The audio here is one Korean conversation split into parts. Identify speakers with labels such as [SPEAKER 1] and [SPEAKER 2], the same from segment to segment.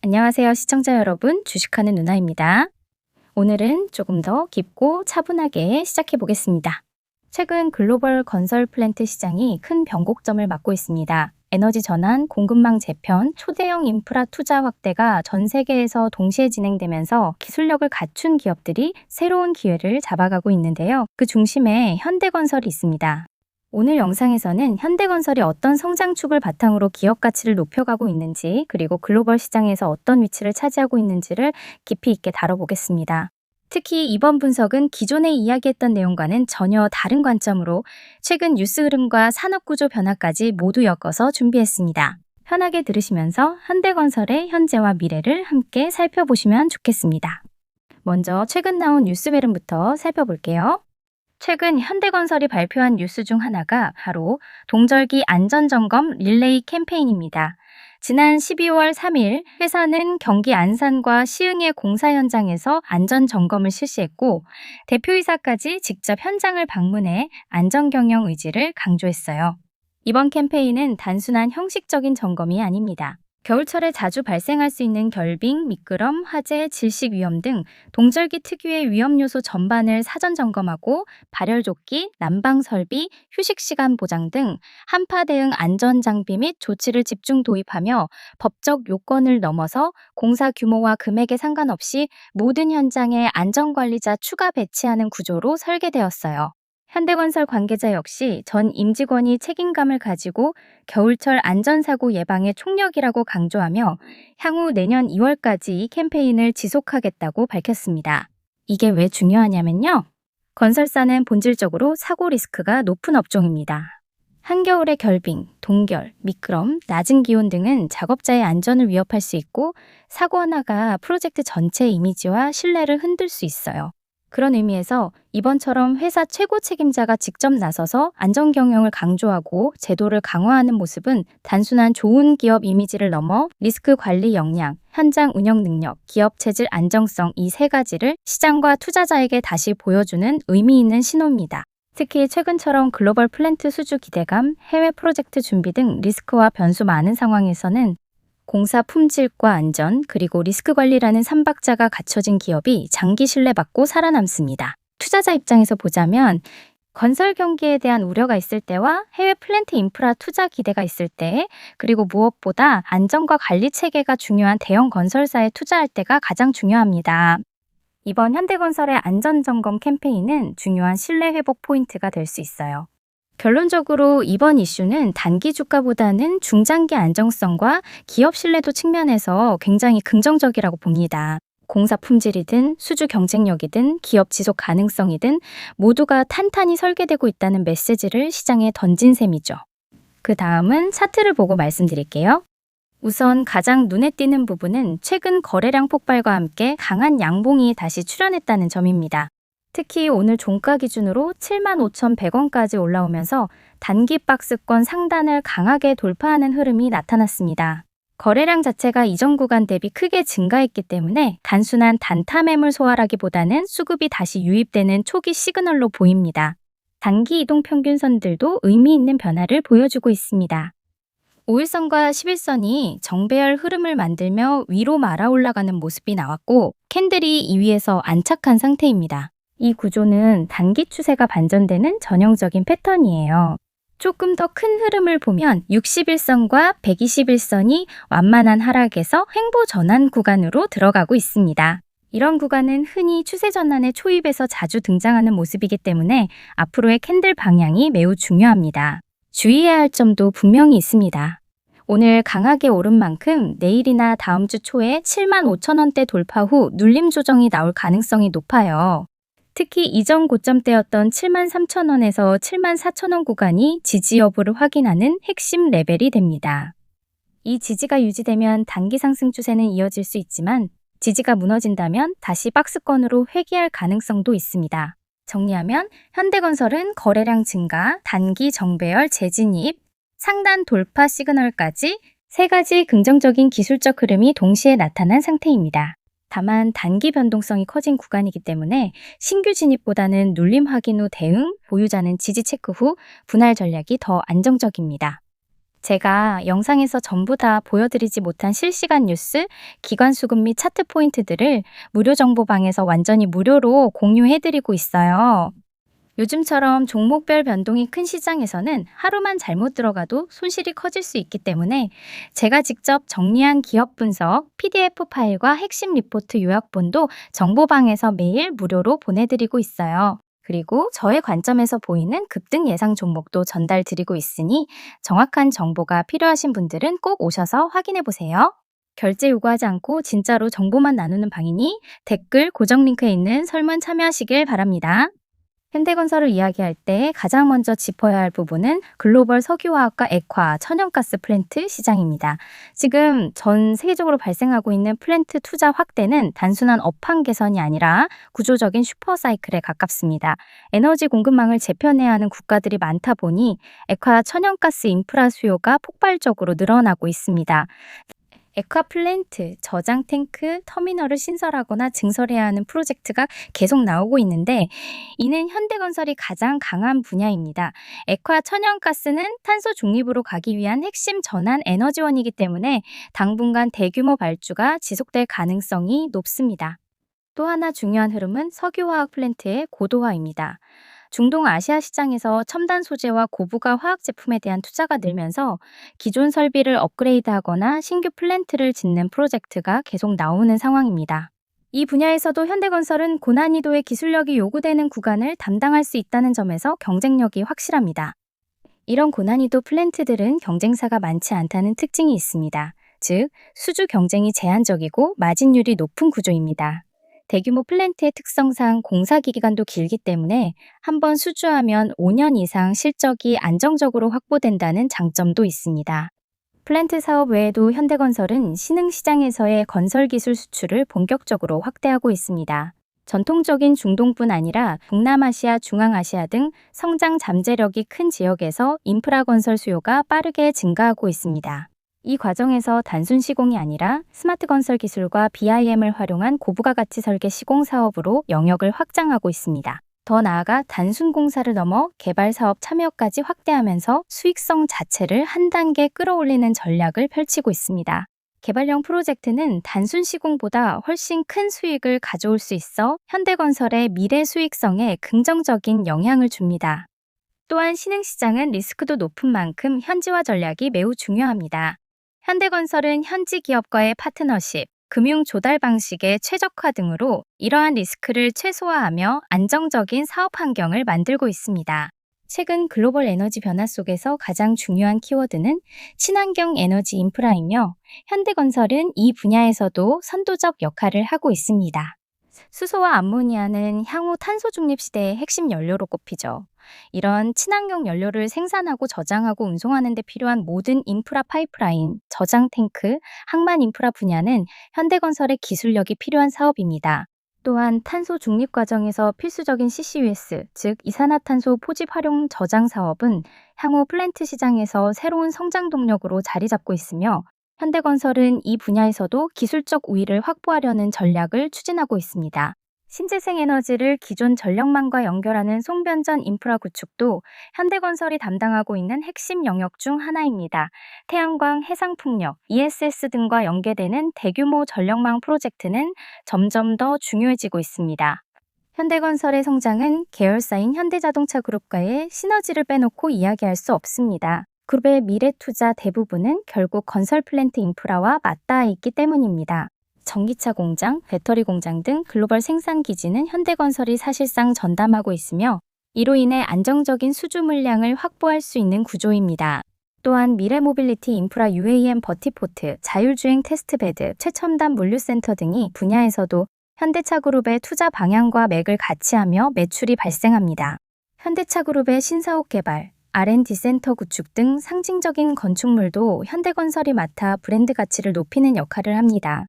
[SPEAKER 1] 안녕하세요, 시청자 여러분. 주식하는 누나입니다. 오늘은 조금 더 깊고 차분하게 시작해 보겠습니다. 최근 글로벌 건설 플랜트 시장이 큰 변곡점을 맞고 있습니다. 에너지 전환, 공급망 재편, 초대형 인프라 투자 확대가 전 세계에서 동시에 진행되면서 기술력을 갖춘 기업들이 새로운 기회를 잡아가고 있는데요. 그 중심에 현대건설이 있습니다. 오늘 영상에서는 현대건설이 어떤 성장축을 바탕으로 기업 가치를 높여가고 있는지, 그리고 글로벌 시장에서 어떤 위치를 차지하고 있는지를 깊이 있게 다뤄보겠습니다. 특히 이번 분석은 기존에 이야기했던 내용과는 전혀 다른 관점으로 최근 뉴스 흐름과 산업구조 변화까지 모두 엮어서 준비했습니다. 편하게 들으시면서 현대건설의 현재와 미래를 함께 살펴보시면 좋겠습니다. 먼저 최근 나온 뉴스 흐름부터 살펴볼게요. 최근 현대건설이 발표한 뉴스 중 하나가 바로 동절기 안전점검 릴레이 캠페인입니다. 지난 12월 3일 회사는 경기 안산과 시흥의 공사 현장에서 안전점검을 실시했고 대표이사까지 직접 현장을 방문해 안전경영 의지를 강조했어요. 이번 캠페인은 단순한 형식적인 점검이 아닙니다. 겨울철에 자주 발생할 수 있는 결빙, 미끄럼, 화재, 질식 위험 등 동절기 특유의 위험 요소 전반을 사전 점검하고 발열조끼, 난방 설비, 휴식 시간 보장 등 한파 대응 안전 장비 및 조치를 집중 도입하며 법적 요건을 넘어서 공사 규모와 금액에 상관없이 모든 현장에 안전관리자 추가 배치하는 구조로 설계되었어요. 현대건설 관계자 역시 전 임직원이 책임감을 가지고 겨울철 안전사고 예방의 총력이라고 강조하며 향후 내년 2월까지 이 캠페인을 지속하겠다고 밝혔습니다. 이게 왜 중요하냐면요. 건설사는 본질적으로 사고 리스크가 높은 업종입니다. 한겨울의 결빙, 동결, 미끄럼, 낮은 기온 등은 작업자의 안전을 위협할 수 있고 사고 하나가 프로젝트 전체 이미지와 신뢰를 흔들 수 있어요. 그런 의미에서 이번처럼 회사 최고 책임자가 직접 나서서 안전 경영을 강조하고 제도를 강화하는 모습은 단순한 좋은 기업 이미지를 넘어 리스크 관리 역량, 현장 운영 능력, 기업 체질 안정성 이 세 가지를 시장과 투자자에게 다시 보여주는 의미 있는 신호입니다. 특히 최근처럼 글로벌 플랜트 수주 기대감, 해외 프로젝트 준비 등 리스크와 변수 많은 상황에서는 공사 품질과 안전, 그리고 리스크 관리라는 삼박자가 갖춰진 기업이 장기 신뢰받고 살아남습니다. 투자자 입장에서 보자면 건설 경기에 대한 우려가 있을 때와 해외 플랜트 인프라 투자 기대가 있을 때, 그리고 무엇보다 안전과 관리 체계가 중요한 대형 건설사에 투자할 때가 가장 중요합니다. 이번 현대건설의 안전점검 캠페인은 중요한 신뢰 회복 포인트가 될 수 있어요. 결론적으로 이번 이슈는 단기 주가보다는 중장기 안정성과 기업 신뢰도 측면에서 굉장히 긍정적이라고 봅니다. 공사 품질이든 수주 경쟁력이든 기업 지속 가능성이든 모두가 탄탄히 설계되고 있다는 메시지를 시장에 던진 셈이죠. 그 다음은 차트를 보고 말씀드릴게요. 우선 가장 눈에 띄는 부분은 최근 거래량 폭발과 함께 강한 양봉이 다시 출현했다는 점입니다. 특히 오늘 종가 기준으로 75,100원까지 올라오면서 단기 박스권 상단을 강하게 돌파하는 흐름이 나타났습니다. 거래량 자체가 이전 구간 대비 크게 증가했기 때문에 단순한 단타 매물 소화라기보다는 수급이 다시 유입되는 초기 시그널로 보입니다. 단기 이동 평균선들도 의미 있는 변화를 보여주고 있습니다. 5일선과 11선이 정배열 흐름을 만들며 위로 말아 올라가는 모습이 나왔고 캔들이 이 위에서 안착한 상태입니다. 이 구조는 단기 추세가 반전되는 전형적인 패턴이에요. 조금 더 큰 흐름을 보면 61선과 121선이 완만한 하락에서 횡보 전환 구간으로 들어가고 있습니다. 이런 구간은 흔히 추세 전환의 초입에서 자주 등장하는 모습이기 때문에 앞으로의 캔들 방향이 매우 중요합니다. 주의해야 할 점도 분명히 있습니다. 오늘 강하게 오른 만큼 내일이나 다음 주 초에 75,000원대 돌파 후 눌림 조정이 나올 가능성이 높아요. 특히 이전 고점대였던 73,000원에서 74,000원 구간이 지지 여부를 확인하는 핵심 레벨이 됩니다. 이 지지가 유지되면 단기 상승 추세는 이어질 수 있지만 지지가 무너진다면 다시 박스권으로 회귀할 가능성도 있습니다. 정리하면 현대건설은 거래량 증가, 단기 정배열 재진입, 상단 돌파 시그널까지 세 가지 긍정적인 기술적 흐름이 동시에 나타난 상태입니다. 다만 단기 변동성이 커진 구간이기 때문에 신규 진입보다는 눌림 확인 후 대응, 보유자는 지지 체크 후 분할 전략이 더 안정적입니다. 제가 영상에서 전부 다 보여드리지 못한 실시간 뉴스, 기관 수급 및 차트 포인트들을 무료 정보방에서 완전히 무료로 공유해드리고 있어요. 요즘처럼 종목별 변동이 큰 시장에서는 하루만 잘못 들어가도 손실이 커질 수 있기 때문에 제가 직접 정리한 기업 분석, PDF 파일과 핵심 리포트 요약본도 정보방에서 매일 무료로 보내드리고 있어요. 그리고 저의 관점에서 보이는 급등 예상 종목도 전달 드리고 있으니 정확한 정보가 필요하신 분들은 꼭 오셔서 확인해 보세요. 결제 요구하지 않고 진짜로 정보만 나누는 방이니 댓글 고정 링크에 있는 설문 참여하시길 바랍니다. 현대건설을 이야기할 때 가장 먼저 짚어야 할 부분은 글로벌 석유화학과 액화, 천연가스 플랜트 시장입니다. 지금 전 세계적으로 발생하고 있는 플랜트 투자 확대는 단순한 업황 개선이 아니라 구조적인 슈퍼사이클에 가깝습니다. 에너지 공급망을 재편해야 하는 국가들이 많다 보니 액화 천연가스 인프라 수요가 폭발적으로 늘어나고 있습니다. 액화 플랜트, 저장 탱크, 터미널을 신설하거나 증설해야 하는 프로젝트가 계속 나오고 있는데 이는 현대건설이 가장 강한 분야입니다. 액화 천연가스는 탄소 중립으로 가기 위한 핵심 전환 에너지원이기 때문에 당분간 대규모 발주가 지속될 가능성이 높습니다. 또 하나 중요한 흐름은 석유화학 플랜트의 고도화입니다. 중동 아시아 시장에서 첨단 소재와 고부가 화학 제품에 대한 투자가 늘면서 기존 설비를 업그레이드하거나 신규 플랜트를 짓는 프로젝트가 계속 나오는 상황입니다. 이 분야에서도 현대건설은 고난이도의 기술력이 요구되는 구간을 담당할 수 있다는 점에서 경쟁력이 확실합니다. 이런 고난이도 플랜트들은 경쟁사가 많지 않다는 특징이 있습니다. 즉, 수주 경쟁이 제한적이고 마진율이 높은 구조입니다. 대규모 플랜트의 특성상 공사 기간도 길기 때문에 한번 수주하면 5년 이상 실적이 안정적으로 확보된다는 장점도 있습니다. 플랜트 사업 외에도 현대건설은 신흥시장에서의 건설기술 수출을 본격적으로 확대하고 있습니다. 전통적인 중동뿐 아니라 동남아시아, 중앙아시아 등 성장 잠재력이 큰 지역에서 인프라 건설 수요가 빠르게 증가하고 있습니다. 이 과정에서 단순 시공이 아니라 스마트 건설 기술과 BIM을 활용한 고부가 가치 설계 시공 사업으로 영역을 확장하고 있습니다. 더 나아가 단순 공사를 넘어 개발 사업 참여까지 확대하면서 수익성 자체를 한 단계 끌어올리는 전략을 펼치고 있습니다. 개발형 프로젝트는 단순 시공보다 훨씬 큰 수익을 가져올 수 있어 현대건설의 미래 수익성에 긍정적인 영향을 줍니다. 또한 신흥시장은 리스크도 높은 만큼 현지화 전략이 매우 중요합니다. 현대건설은 현지 기업과의 파트너십, 금융 조달 방식의 최적화 등으로 이러한 리스크를 최소화하며 안정적인 사업 환경을 만들고 있습니다. 최근 글로벌 에너지 변화 속에서 가장 중요한 키워드는 친환경 에너지 인프라이며 현대건설은 이 분야에서도 선도적 역할을 하고 있습니다. 수소와 암모니아는 향후 탄소 중립 시대의 핵심 연료로 꼽히죠. 이런 친환경 연료를 생산하고 저장하고 운송하는 데 필요한 모든 인프라 파이프라인, 저장 탱크, 항만 인프라 분야는 현대건설의 기술력이 필요한 사업입니다. 또한 탄소 중립 과정에서 필수적인 CCUS, 즉 이산화탄소 포집 활용 저장 사업은 향후 플랜트 시장에서 새로운 성장 동력으로 자리 잡고 있으며 현대건설은 이 분야에서도 기술적 우위를 확보하려는 전략을 추진하고 있습니다. 신재생 에너지를 기존 전력망과 연결하는 송변전 인프라 구축도 현대건설이 담당하고 있는 핵심 영역 중 하나입니다. 태양광, 해상풍력, ESS 등과 연계되는 대규모 전력망 프로젝트는 점점 더 중요해지고 있습니다. 현대건설의 성장은 계열사인 현대자동차 그룹과의 시너지를 빼놓고 이야기할 수 없습니다. 그룹의 미래 투자 대부분은 결국 건설 플랜트 인프라와 맞닿아 있기 때문입니다. 전기차 공장, 배터리 공장 등 글로벌 생산 기지는 현대건설이 사실상 전담하고 있으며 이로 인해 안정적인 수주 물량을 확보할 수 있는 구조입니다. 또한 미래 모빌리티 인프라 UAM 버티포트, 자율주행 테스트베드, 최첨단 물류센터 등이 분야에서도 현대차 그룹의 투자 방향과 맥을 같이 하며 매출이 발생합니다. 현대차 그룹의 신사옥 개발, R&D 센터 구축 등 상징적인 건축물도 현대건설이 맡아 브랜드 가치를 높이는 역할을 합니다.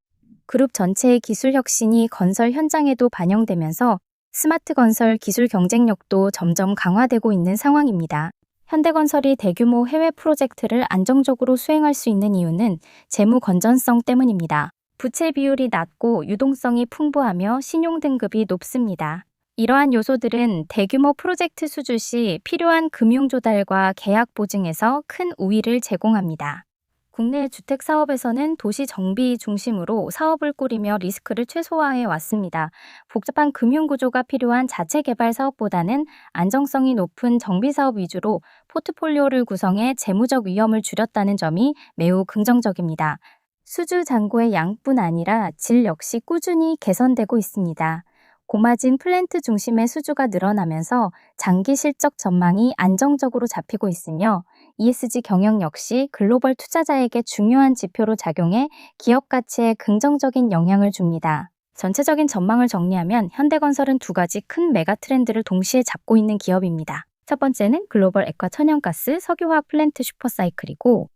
[SPEAKER 1] 그룹 전체의 기술 혁신이 건설 현장에도 반영되면서 스마트 건설 기술 경쟁력도 점점 강화되고 있는 상황입니다. 현대건설이 대규모 해외 프로젝트를 안정적으로 수행할 수 있는 이유는 재무 건전성 때문입니다. 부채 비율이 낮고 유동성이 풍부하며 신용 등급이 높습니다. 이러한 요소들은 대규모 프로젝트 수주 시 필요한 금융 조달과 계약 보증에서 큰 우위를 제공합니다. 국내 주택 사업에서는 도시 정비 중심으로 사업을 꾸리며 리스크를 최소화해 왔습니다. 복잡한 금융 구조가 필요한 자체 개발 사업보다는 안정성이 높은 정비 사업 위주로 포트폴리오를 구성해 재무적 위험을 줄였다는 점이 매우 긍정적입니다. 수주 잔고의 양뿐 아니라 질 역시 꾸준히 개선되고 있습니다. 고마진 플랜트 중심의 수주가 늘어나면서 장기 실적 전망이 안정적으로 잡히고 있으며 ESG 경영 역시 글로벌 투자자에게 중요한 지표로 작용해 기업 가치에 긍정적인 영향을 줍니다. 전체적인 전망을 정리하면 현대건설은 두 가지 큰 메가 트렌드를 동시에 잡고 있는 기업입니다. 첫 번째는 글로벌 액화 천연가스 석유화학 플랜트 슈퍼사이클이고,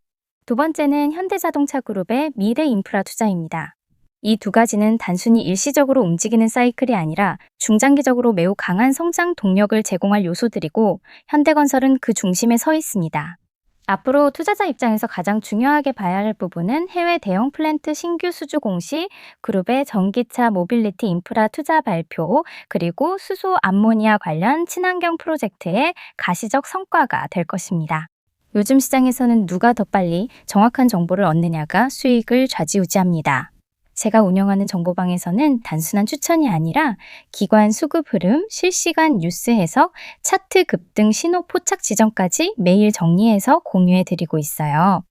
[SPEAKER 1] 두 번째는 현대자동차 그룹의 미래 인프라 투자입니다. 이 두 가지는 단순히 일시적으로 움직이는 사이클이 아니라 중장기적으로 매우 강한 성장 동력을 제공할 요소들이고, 현대건설은 그 중심에 서 있습니다. 앞으로 투자자 입장에서 가장 중요하게 봐야 할 부분은 해외 대형 플랜트 신규 수주 공시, 그룹의 전기차 모빌리티 인프라 투자 발표, 그리고 수소 암모니아 관련 친환경 프로젝트의 가시적 성과가 될 것입니다. 요즘 시장에서는 누가 더 빨리 정확한 정보를 얻느냐가 수익을 좌지우지합니다. 제가 운영하는 정보방에서는 단순한 추천이 아니라 기관 수급 흐름, 실시간 뉴스 해석, 차트 급등 신호 포착 지점까지 매일 정리해서 공유해 드리고 있어요.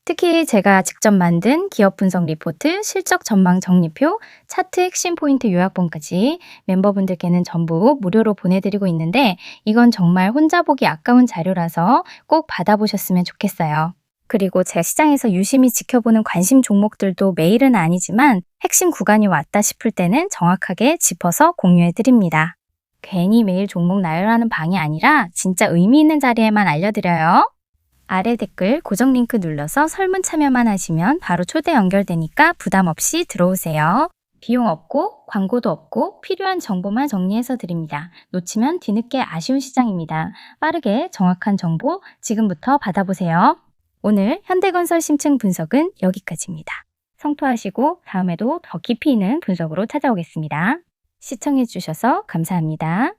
[SPEAKER 1] 특히 제가 직접 만든 기업 분석 리포트, 실적 전망 정리표, 차트 핵심 포인트 요약본까지 멤버분들께는 전부 무료로 보내드리고 있는데, 이건 정말 혼자 보기 아까운 자료라서 꼭 받아보셨으면 좋겠어요. 그리고 제가 시장에서 유심히 지켜보는 관심 종목들도 매일은 아니지만 핵심 구간이 왔다 싶을 때는 정확하게 짚어서 공유해 드립니다. 괜히 매일 종목 나열하는 방이 아니라 진짜 의미 있는 자리에만 알려드려요. 아래 댓글 고정 링크 눌러서 설문 참여만 하시면 바로 초대 연결되니까 부담 없이 들어오세요. 비용 없고 광고도 없고 필요한 정보만 정리해서 드립니다. 놓치면 뒤늦게 아쉬운 시장입니다. 빠르게 정확한 정보 지금부터 받아보세요. 오늘 현대건설 심층 분석은 여기까지입니다. 성토하시고 다음에도 더 깊이 있는 분석으로 찾아오겠습니다. 시청해주셔서 감사합니다.